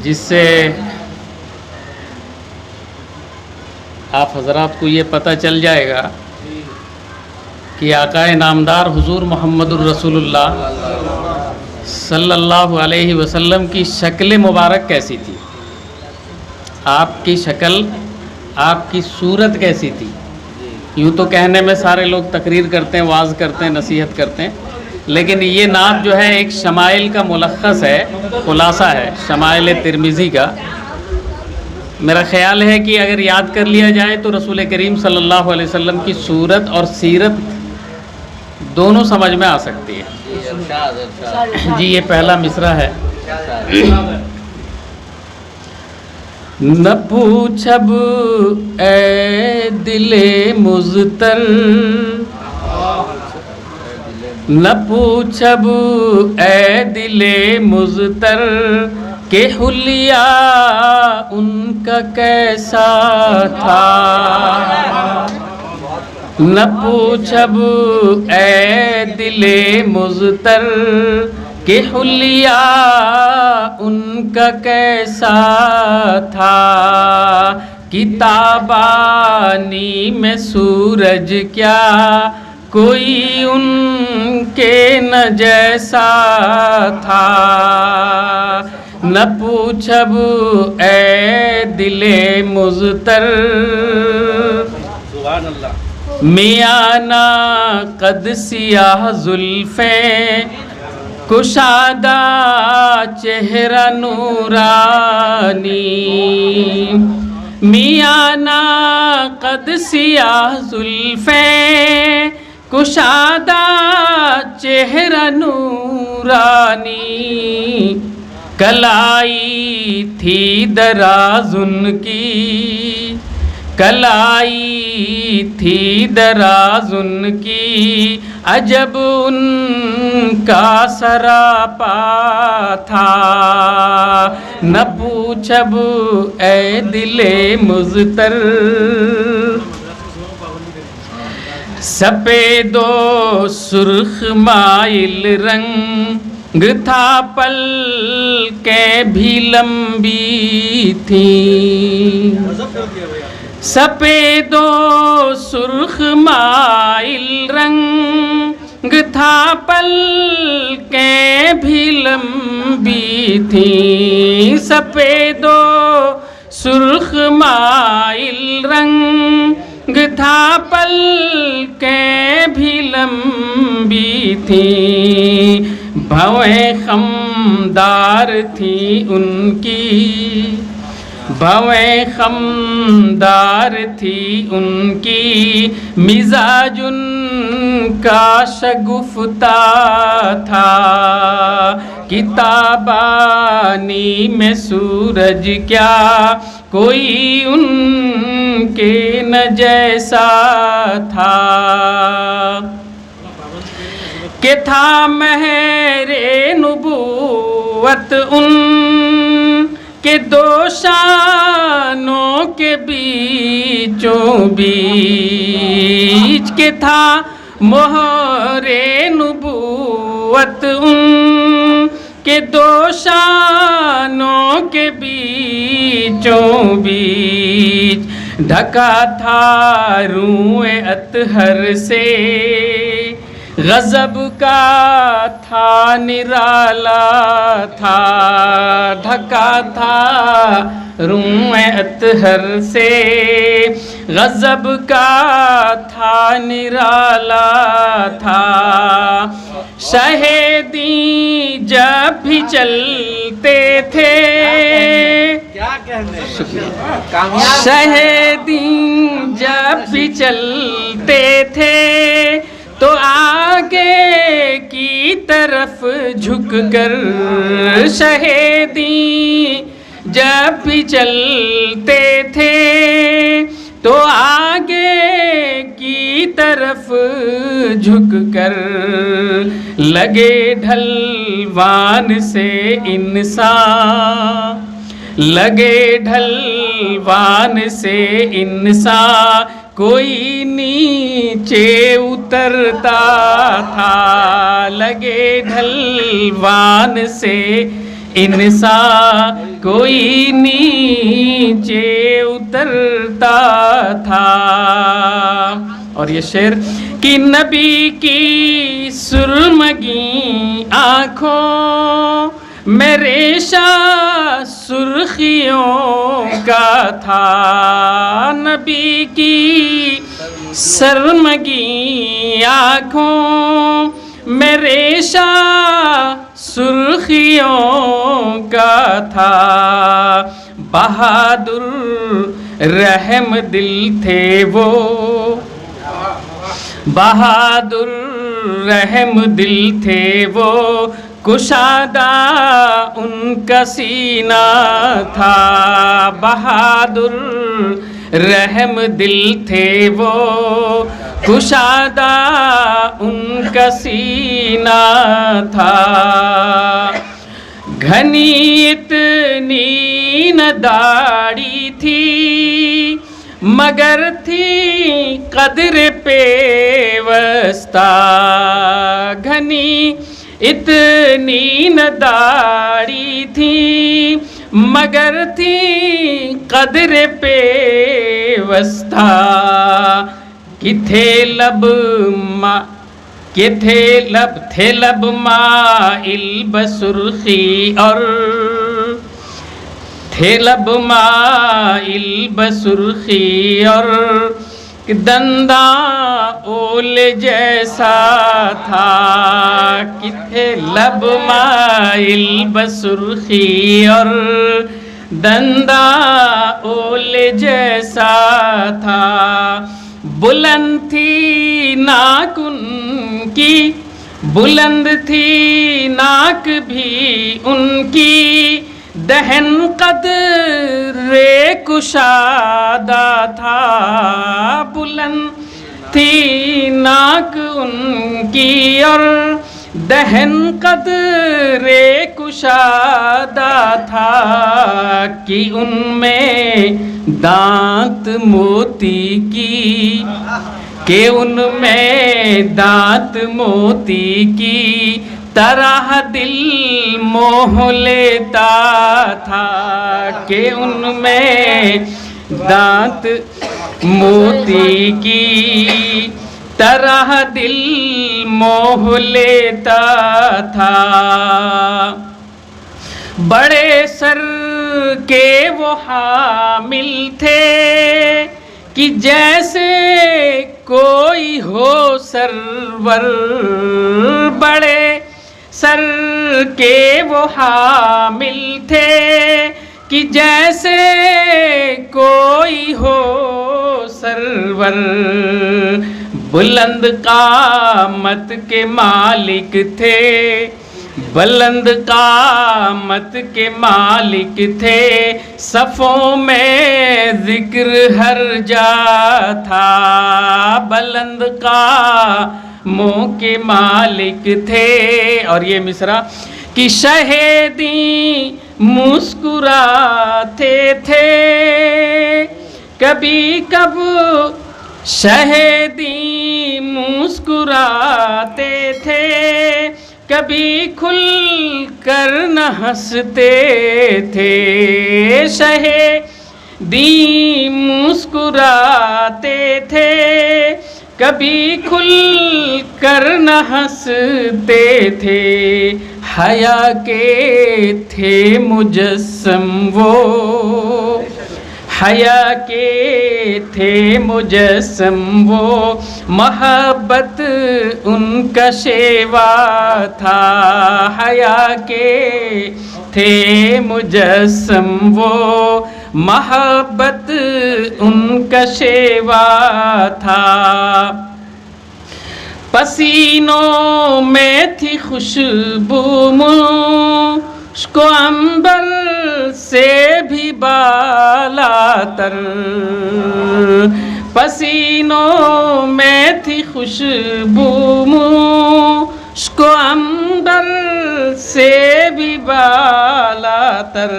जिससे आप हजरात को ये पता चल जाएगा कि आकाए नामदार हुजूर मोहम्मदुर रसूलुल्लाह सल्लल्लाहु अलैहि वसल्लम की शक्ल मुबारक कैसी थी, आपकी शक्ल, आपकी सूरत कैसी थी। यूँ तो कहने में सारे लोग तकरीर करते हैं, वाज़ करते हैं, नसीहत करते हैं, लेकिन ये नात जो है एक शमाइल का मुलख्खस है, खुलासा है शमाइल तिरमिज़ी का। मेरा ख़्याल है कि अगर याद कर लिया जाए तो रसूल करीम सल्लल्लाहु अलैहि वसल्लम की सूरत और सीरत दोनों समझ में आ सकती है। जी ये पहला मिसरा है। न पूछब ए दिले मुज़तर, न पूछब ए दिले मुज़तर के हुलिया उनका कैसा था। न पूछब ए दिले मुज़तर के हुलिया उनका कैसा था। किताबानी में सूरज क्या कोई उनके न जैसा था। न पूछब ए दिले मुज़तर सुभान अल्लाह मियाना कद सियाह जुल्फ़े कुशादा चेहरा नूरानी। मियाना कद सियाह जुल्फ़े कुशादा चेहरा नूरानी। कलाई थी दराज उनकी, कलाई थी दराज उनकी अजब उनका सरापा था। न पूछब ए दिले मुज़तर सफ़ेदो सुर्ख माइल रंग था पल के भी लंबी थी। सफ़ेदो सुर्ख माइल रंग था पल के भी लंबी थी। सफ़ेदो सुर्ख माइल रंग था पल के भी लंबी थी। भवें खमदार थी उनकी, भवें खमदार थी उनकी मिजाज उनका शगुफ्ता था। किताबानी में सूरज क्या कोई उनके न जैसा था। के था महरे नुबुवत उन के दो शानों के बीचों बीच। के था मोहरे नुबुवत उन के दो शानों के बीचों बीच। ढका था रूए अतहर से गज़ब का था निराला था। ढका था रूए अतहर से गज़ब का था निराला था। शहेदी जब भी चलते थे, क्या कहने शहेदी जब भी चलते थे तो आगे की तरफ झुककर। शहेदी जब भी चलते थे तो आगे की तरफ झुककर। लगे ढलवान से इंसान, लगे ढलवान से इंसान कोई नीचे उतरता था, लगे ढलवान से इंसान कोई नीचे उतरता था। और ये शेर कि नबी की सुरमगी आँखों में रेशा सुर्खियों का था, नबी की शर्मगी आँखों में रेशा सुर्खियों का था। बहादुर रहम दिल थे वो, बहादुर रहम दिल थे वो, कुशादा उनका सीना था। बहादुर रहम दिल थे वो, कुशादा उनका सीना था। घनी इतनी न दाढ़ी थी, मगर थी कदर पेवस्ता। घनी इतनी न दाढ़ी थी, मगर थी कदर पेवस्ता। कि थे लब मा के थे लब माइल बसुर्खी और थे लब माइल बसुर्खी और दंदा ओल जैसा था। कि थे लब माइल बसुर्खी और दंदा ओल जैसा था। बुलंद थी नाक उनकी, बुलंद थी नाक भी उनकी, दहन कदरे कुशादा था। बुलंद थी नाक उनकी और दहन कदरे कुशादा था। कि उनमें दांत मोती की, के उनमें दांत मोती की तरह दिल मोह लेता था। के उनमें दांत मोती की तरह दिल मोह लेता था। बड़े सर के वो हामिल थे कि जैसे कोई हो सरवर। बड़े सर के वो हामिल थे कि जैसे कोई हो सरवर। बुलंद कामत के मालिक थे, बुलंद कामत के मालिक थे, सफ़ों में जिक्र हर जा था। बुलंद कामों के मालिक थे। और ये मिसरा कि शहेदी मुस्कुराते थे, कभी कब शहेदी मुस्कुराते थे, कभी खुल कर न हंसते थे। शहेदी मुस्कुराते थे, कभी खुल कर न हंसते थे। हया के थे मुजस्सम वो, हया के थे मुजस्सम वो, मोहब्बत उनका शेवा था। हया के थे मुजस्सम वो, मोहब्बत उनका शेवा था। पसीनों में थी खुशबू मुझको अंबर से भी बालातर। पसीनों में थी खुशबू मुझको अंबर से भी बालातर।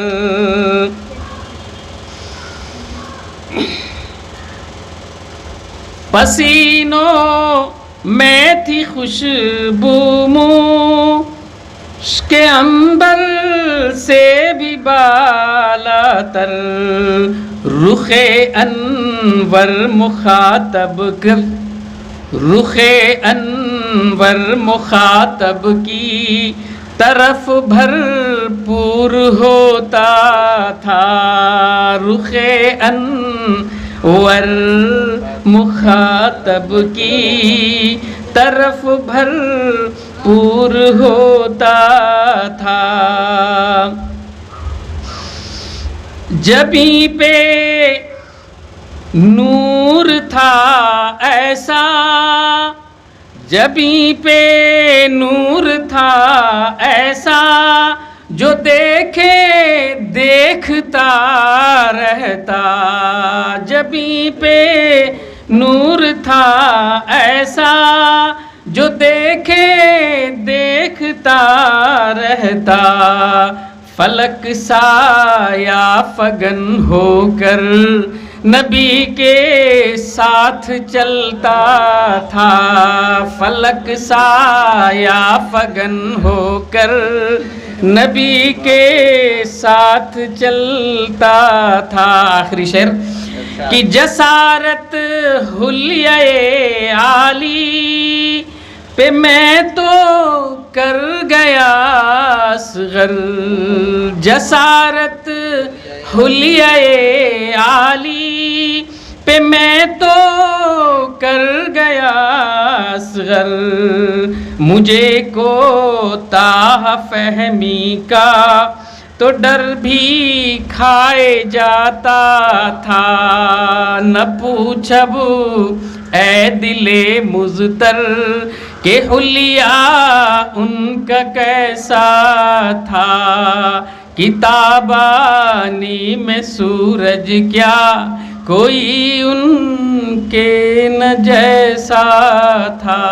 पसीनों में थी खुशबू मुश्क अंबर से भी बालातर, रुखे अनवर मुखातब कर, रुखे अनवर मुखातब की तरफ भरपूर होता था। रुखे अनवर मुखातब की तरफ भरपूर होता था। जबी पे नूर था ऐसा, जबी पे नूर था ऐसा, जो देखे देखता रहता। जबी पे नूर था ऐसा, जो देखे देखता रहता। फलक साया फगन होकर नबी के साथ चलता था। फलक साया फगन होकर नबी के साथ चलता था। आखिरी शेर कि जसारत हुलिये आली पे मैं तो कर गया असगर। जसारत हुलिये आली पे मैं तो कर गया असगर। मुझे को ताह फहमी का तो डर भी खाए जाता था। न पूछब ए दिले मुज़तर के हुलिया उनका कैसा था। किताबानी में सूरज क्या कोई उनके न जैसा था।